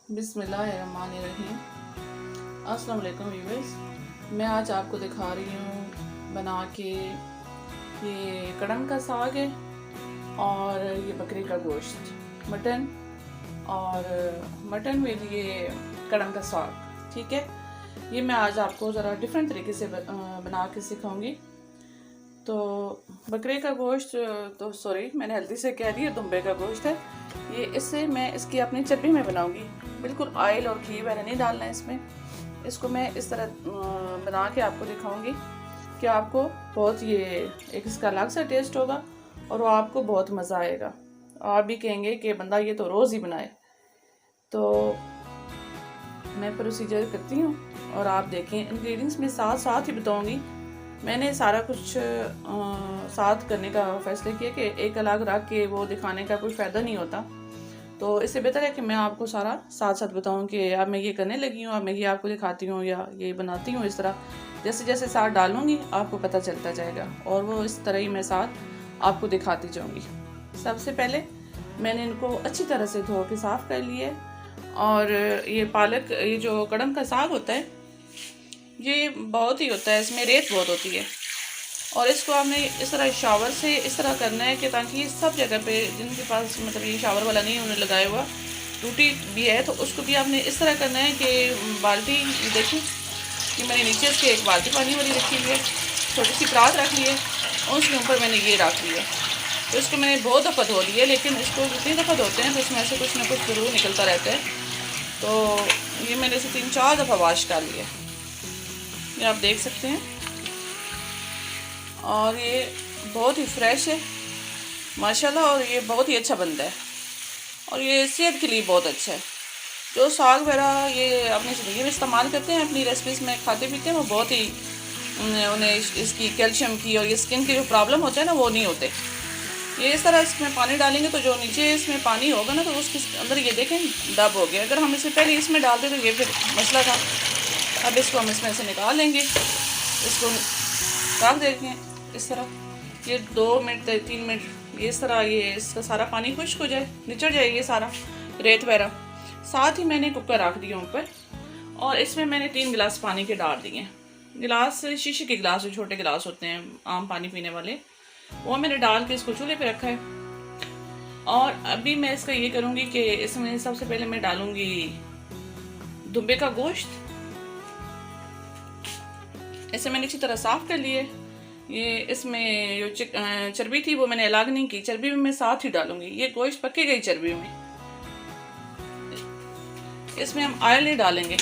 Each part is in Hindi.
बिस्मिल्लाहिर्रहमानिर्रहीम। अस्सलाम वालेकुम व्यूअर्स। मैं आज आपको दिखा रही हूँ बना के ये कड़म का साग है और ये बकरे का गोश्त मटन और मटन में ये कड़म का साग। ठीक है, ये मैं आज आपको ज़रा डिफरेंट तरीके से बना के सिखाऊंगी। तो बकरे का गोश्त, तो सॉरी मैंने गलती से कह दिया, दुम्बे का गोश्त है ये। इससे मैं इसकी अपनी चर्बी में बनाऊंगी, बिल्कुल ऑयल और घी वगैरह नहीं डालना है इसमें। इसको मैं इस तरह बना के आपको दिखाऊंगी कि आपको बहुत ये एक इसका अलग सा टेस्ट होगा और वो आपको बहुत मज़ा आएगा। आप भी कहेंगे कि बंदा ये तो रोज़ ही बनाए। तो मैं प्रोसीजर करती हूँ और आप देखें। इंग्रेडिएंट्स में साथ साथ ही बताऊँगी। मैंने सारा कुछ साथ करने का फैसला किया कि एक अलग रख के वो दिखाने का कोई फ़ायदा नहीं होता। तो इससे बेहतर है कि मैं आपको सारा साथ साथ बताऊं कि अब मैं ये करने लगी हूँ, अब मैं ये आपको दिखाती हूँ या ये बनाती हूँ। इस तरह जैसे जैसे साथ डालूँगी आपको पता चलता जाएगा और वो इस तरह ही मैं साथ आपको दिखाती जाऊँगी। सबसे पहले मैंने इनको अच्छी तरह से धो के साफ़ कर लिए। और ये पालक, ये जो कड़म का साग होता है ये बहुत ही होता है, इसमें रेत बहुत होती है और इसको आपने इस तरह शावर से इस तरह करना है कि ताकि ये सब जगह पे, जिनके पास मतलब ये शावर वाला नहीं उन्हें लगाया हुआ, टूटी भी है तो उसको भी आपने इस तरह करना है कि बाल्टी, देखिए कि मैंने नीचे इसके एक बाल्टी पानी वाली रखी हुई है, छोटी सी परात रख ली है और उसके ऊपर मैंने ये रख लिया। तो इसको मैंने बहुत दफ़ा धो लिया, लेकिन इसको जितनी दफ़ा धोते हैं तो इसमें से कुछ ना कुछ ज़रूर निकलता रहता है। तो ये मैंने इसे 3-4 दफ़ा वॉश कर लिया, ये आप देख सकते हैं। और ये बहुत ही फ्रेश है माशाल्लाह और ये बहुत ही अच्छा बनता है और ये सेहत के लिए बहुत अच्छा है। जो साग वगैरह ये अपनी ज़िंदगी में इस्तेमाल करते हैं, अपनी रेसिपीज़ में खाते पीते हैं, वो बहुत ही उन्हें इसकी कैल्शियम की और ये स्किन के जो प्रॉब्लम होते हैं ना वो नहीं होते। ये इस तरह इसमें पानी डालेंगे तो जो नीचे इसमें पानी होगा ना तो उसके अंदर ये देखें दब हो गया। अगर हम इसे पहले इसमें डालते तो ये फिर मसला था। अब इसको हम इसमें से निकाल लेंगे, इसको रख देंगे इस तरह। ये 2 मिनट 3 मिनट ये इस तरह ये इसका सारा पानी खुश्क हो जाए, निचड़ जाए ये सारा रेत वगैरह। साथ ही मैंने कुकर रख दिया ऊपर और इसमें मैंने 3 गिलास पानी के डाल दिए। गिलास शीशे के गिलास, जो छोटे गिलास होते हैं आम पानी पीने वाले, वो मैंने डाल के इसको चूल्हे पे रखा है। और अभी मैं इसका ये करूँगी कि इसमें सबसे पहले मैं डालूँगी दुम्बे का गोश्त। इसे मैंने अच्छी तरह साफ़ कर लिए। ये इसमें जो चर्बी थी वो मैंने अलग नहीं की, चर्बी में मैं साथ ही डालूंगी। ये गोश्त पकेगा ही चर्बी में, इसमें हम ऑयल नहीं डालेंगे।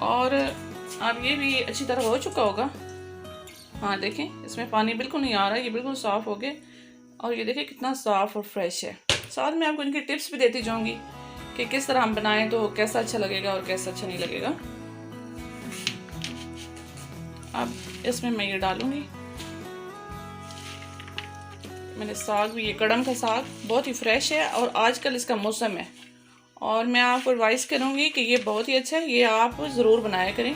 और अब ये भी अच्छी तरह हो चुका होगा। हाँ देखें इसमें पानी बिल्कुल नहीं आ रहा है, ये बिल्कुल साफ़ हो गए और ये देखें कितना साफ़ और फ्रेश है। साथ में आपको इनकी टिप्स भी देती जाऊंगी कि किस तरह हम बनाएं तो कैसा अच्छा लगेगा और कैसा अच्छा नहीं लगेगा। अब इसमें मैं ये डालूंगी, मैंने साग भी, ये कड़म का साग बहुत ही फ्रेश है और आजकल इसका मौसम है और मैं आपको एडवाइस करूंगी कि ये बहुत ही अच्छा है, ये आप ज़रूर बनाया करें।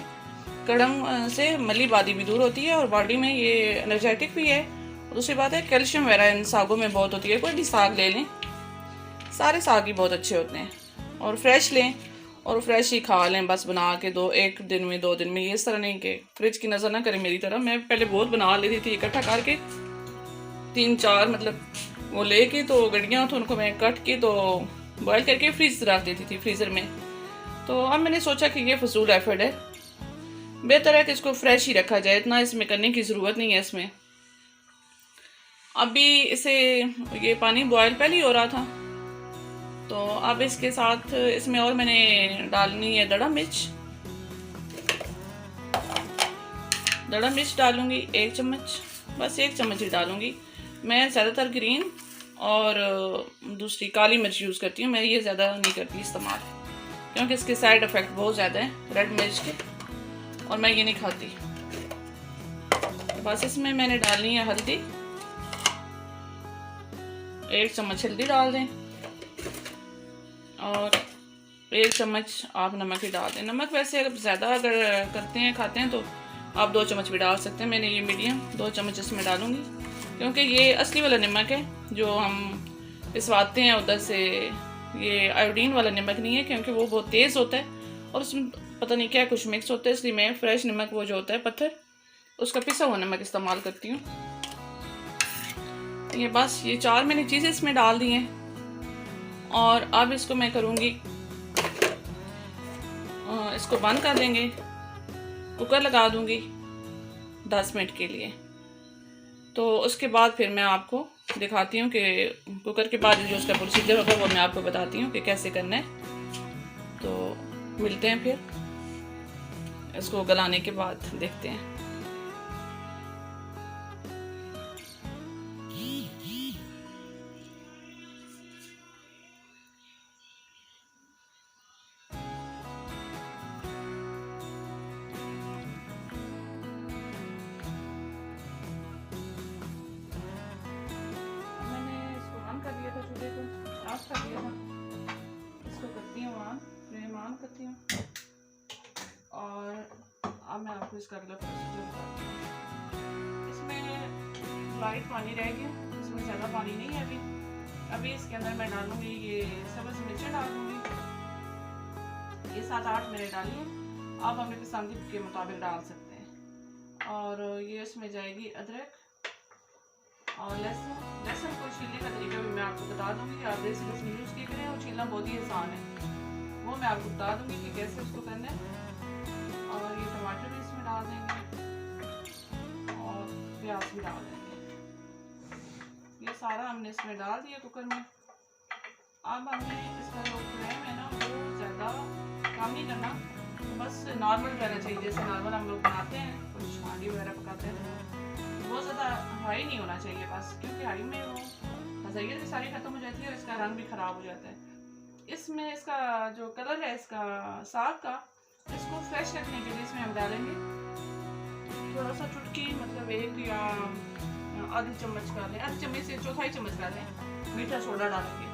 कड़म से मली बादी भी दूर होती है और बॉडी में ये एनर्जेटिक भी है। दूसरी बात है कैल्शियम वगैरह इन सागों में बहुत होती है। कोई भी साग ले लें, सारे साग ही बहुत अच्छे होते हैं और फ्रेश लें और फ्रेश ही खा लें बस बना के। 1 दिन में 2 दिन में, ये इस तरह नहीं कि फ्रिज की नज़र ना करें मेरी तरह। मैं पहले बहुत बना लेती थी इकट्ठा करके 3-4 मतलब वो लेके, तो गड्डियाँ तो उनको मैं कट के तो बॉयल करके फ्रीज रख देती थी फ्रीज़र में। तो अब मैंने सोचा कि ये फजूल एफर्ट है, बेहतर है कि इसको फ्रेश ही रखा जाए, इतना इसमें करने की ज़रूरत नहीं है इसमें। अभी इसे ये पानी बॉयल पहले ही हो रहा था तो अब इसके साथ इसमें और मैंने डालनी है दड़ा मिर्च। दड़ा मिर्च डालूंगी 1 चम्मच, बस 1 चम्मच ही डालूंगी। मैं ज़्यादातर ग्रीन और दूसरी काली मिर्च यूज़ करती हूँ, मैं ये ज़्यादा नहीं करती इस्तेमाल क्योंकि इसके साइड इफ़ेक्ट बहुत ज़्यादा हैं रेड मिर्च के और मैं ये नहीं खाती। बस इसमें मैंने डालनी है हल्दी, 1 चम्मच हल्दी डाल दें और 1 चम्मच आप नमक ही डाल दें। नमक वैसे अगर ज़्यादा अगर करते हैं खाते हैं तो आप 2 चम्मच भी डाल सकते हैं। मैंने ये मीडियम 2 चम्मच इसमें डालूंगी क्योंकि ये असली वाला नमक है जो हम पिसवाते हैं उधर से। ये आयोडीन वाला नमक नहीं है क्योंकि वो बहुत तेज़ होता है और उसमें पता नहीं क्या कुछ मिक्स होता है, इसलिए मैं फ्रेश नमक वो जो होता है पत्थर, उसका पिसा हुआ नमक इस्तेमाल करती हूँ। ये बस ये 4 मैंने चीज़ें इसमें डाल दी हैं और अब इसको मैं करूँगी, इसको बंद कर देंगे, कुकर लगा दूँगी 10 मिनट के लिए। तो उसके बाद फिर मैं आपको दिखाती हूँ कि कुकर के बाद जो उसका प्रोसीजर होगा वो मैं आपको बताती हूँ कि कैसे करना है। तो मिलते हैं फिर, इसको गलाने के बाद देखते हैं। कर दिया था, चूल्हे को ऑफ कर दिया था, इसको करती हूँ ऑन, फ्लेम ऑन करती हूँ और अब मैं आपको इसका अगला प्रोसीजर बताती हूँ। इसमें लाइट पानी रह गया, इसमें ज़्यादा पानी नहीं है अभी इसके अंदर मैं डालूँगी ये सब्ज़ मिर्चें डाल दूँगी, ये 7-8 मैंने डाली है, आप अपने पसंद के मुताबिक डाल सकते हैं। और ये इसमें जाएगी अदरक और लहसुन को छीलने का तरीका भी मैं आपको बता दूंगी कि आप देसी लहसुन यूज़ किया करें और छीलना बहुत ही आसान है, वो मैं आपको बता दूंगी कि कैसे उसको करना है। और ये टमाटर भी इसमें डाल देंगे और प्याज भी डाल देंगे, ये सारा हमने इसमें डाल दिया कुकर में। अब हमें इसका जो फ्लेम है ना वो ज़्यादा कम नहीं करना, बस नॉर्मल रहना चाहिए, जैसे नॉर्मल हम लोग बनाते हैं कुछ हांडी वगैरह पकाते हैं, बहुत ज़्यादा हाई नहीं होना चाहिए बस, क्योंकि हाई में वो मज़ाक़ियत भी सारी ख़त्म हो जाती है और इसका रंग भी ख़राब हो जाता है। इसमें इसका जो कलर है इसका साग का, इसको फ्रेश रखने के लिए इसमें हम डालेंगे थोड़ा सा चुटकी, मतलब 1 या आधी चम्मच का लें, आधी चम्मच से 1/4 चम्मच का लें मीठा सोडा डालेंगे।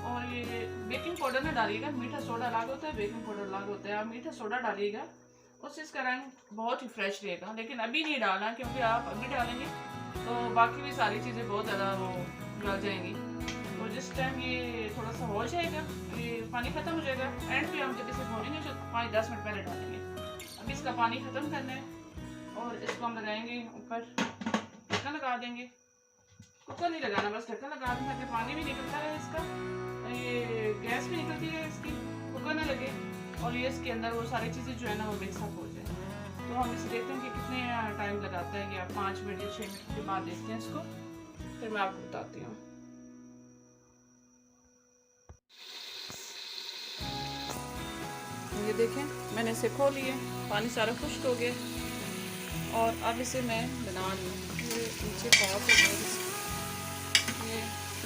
और ये बेकिंग पाउडर ना डालिएगा, मीठा सोडा अलग होता है, बेकिंग पाउडर अलग होता है। आप मीठा सोडा डालिएगा, उससे इसका रंग बहुत ही फ्रेश रहेगा, लेकिन अभी नहीं डालना क्योंकि आप अभी डालेंगे तो बाकी भी सारी चीज़ें बहुत ज़्यादा वो जल जाएंगी। तो जिस टाइम ये थोड़ा सा हो जाएगा, ये पानी ख़त्म हो जाएगा, एंड पे हम जब इसे भूनेंगे तो 5-10 मिनट पहले डालेंगे। अभी इसका पानी ख़त्म करना है और इसको हम लगाएंगे ऊपर, ढक्कन लगा देंगे, कुकर नहीं लगाना, बस ढक्कन लगा दें ताकि पानी भी निकलता रहे इसका, ये गैस भी निकलती रहे इसकी, कुकर ना लगे और ये इसके अंदर वो सारी चीज़ें जो है ना वो मिक्सअप हो जाए। तो हम इसे देखते हैं कि कितने टाइम लगाता है, या 5 मिनट या 6 मिनट के बाद देखते हैं इसको, फिर मैं आपको बताती हूँ। ये देखें मैंने इसे खोल लिया, पानी सारा खुश्क हो गया और अब इसे मैं बना रही हूँ। ये नीचे पाक हो गया, ये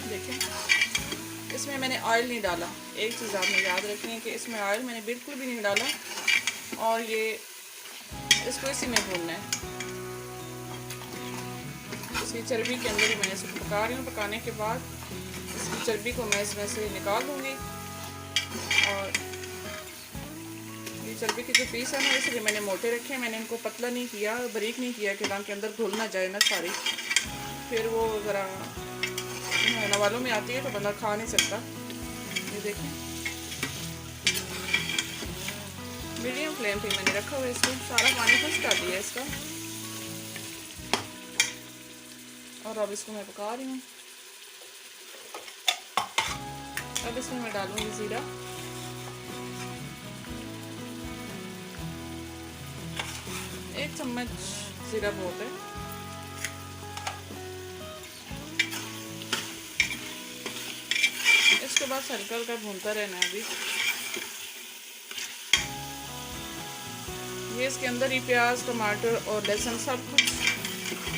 देखें इसमें मैंने ऑयल नहीं डाला। एक चीज़ आपने याद रखनी है कि इसमें ऑयल मैंने बिल्कुल भी नहीं डाला और ये इसको इसी में भूनना है, इसकी चर्बी के अंदर ही मैं इसको पका रही हूँ। पकाने के बाद इसकी चर्बी को मैं इसमें से निकाल दूँगी और ये चर्बी के जो पीस है ना इसलिए मैंने मोटे रखे हैं, मैंने इनको पतला नहीं किया, बारीक नहीं किया कि रंग के अंदर घुल ना जाए ना सारी, फिर वो ज़रा नवालों में आती है तो बंदा खा नहीं सकता। ये देखें मीडियम फ्लेम पे मैंने रखा हुआ है इसको, सारा पानी खुश्क कर दिया इसका और अब इसको मैं पका रही हूँ। अब इसमें मैं डालूँगी ज़ीरा, एक चम्मच ज़ीरा बहुत है, इसके बाद हल्का हल्का भूनता रहना है। अभी ये इसके अंदर ही प्याज टमाटर और लहसुन सब कुछ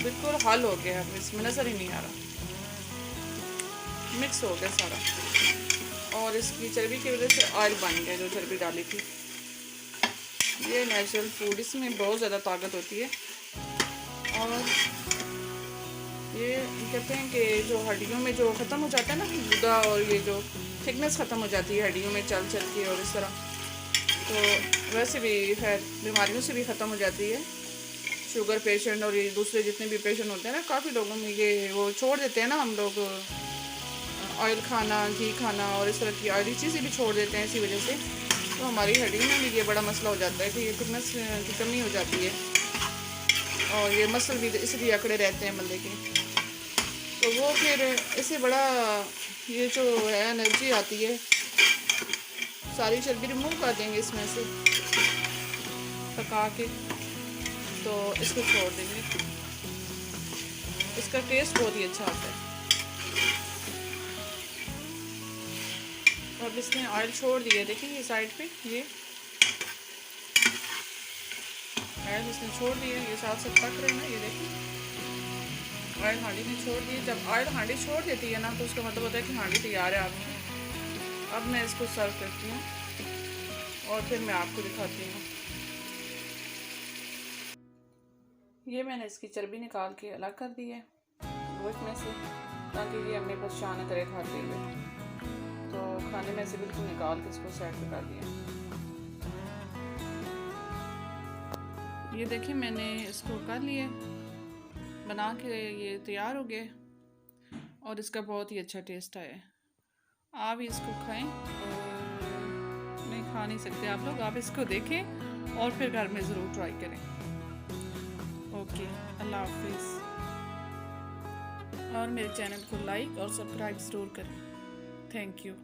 बिल्कुल हल हो गया, अब इसमें नज़र ही नहीं आ रहा, मिक्स हो गया सारा और इसकी चर्बी की वजह से ऑयल बन गया जो चर्बी डाली थी। ये नेचुरल फूड, इसमें बहुत ज़्यादा ताकत होती है और ये कहते हैं कि जो हड्डियों में जो ख़त्म हो जाता है ना गुदा और ये जो थिकनेस ख़त्म हो जाती है हड्डियों में चल चल के और इस तरह, तो वैसे भी खैर बीमारियों से भी ख़त्म हो जाती है। शुगर पेशेंट और ये दूसरे जितने भी पेशेंट होते हैं ना, काफ़ी लोगों में ये वो छोड़ देते हैं ना हम लोग ऑयल खाना, घी खाना और इस तरह की ऑयली चीज़ें भी छोड़ देते हैं इसी वजह से, तो हमारी हड्डी में भी ये बड़ा मसला हो जाता है कि ये थिकनेस की कमी हो जाती है और ये मसल भी इसलिए अकड़े रहते हैं बंदे के। तो वो फिर इससे बड़ा ये जो है एनर्जी आती है, सारी चर्बी रिमूव कर देंगे इसमें से पका के, तो इसको छोड़ देंगे। इसका टेस्ट बहुत ही अच्छा आता है। अब इसने ऑयल छोड़ दिया, देखिए ये साइड पे ये ऑयल इसने छोड़ दिया, ये साथ साथ पक रहे हैं ना, ये देखिए ऑयल हांडी ने छोड़ दिया। जब ऑयल हांडी छोड़ देती है ना तो उसका मतलब होता है कि हांडी तैयार है आपकी। अब मैं इसको सर्व करती हूँ और फिर मैं आपको दिखाती हूँ। ये मैंने इसकी चर्बी निकाल के अलग कर दी है गोश्त में से, ताकि ये हमें परेशान न करे खाते हुए। तो खाने में से बिल्कुल निकाल के इसको साइड पे कर दिया। ये देखिए मैंने इसको कर लिया बना के, ये तैयार हो गए और इसका बहुत ही अच्छा टेस्ट आया है। आप भी इसको खाएं, और नहीं खा नहीं सकते आप लोग, आप इसको देखें और फिर घर में ज़रूर ट्राई करें। ओके, अल्लाह हाफिज़। और मेरे चैनल को लाइक और सब्सक्राइब ज़रूर करें। Thank you.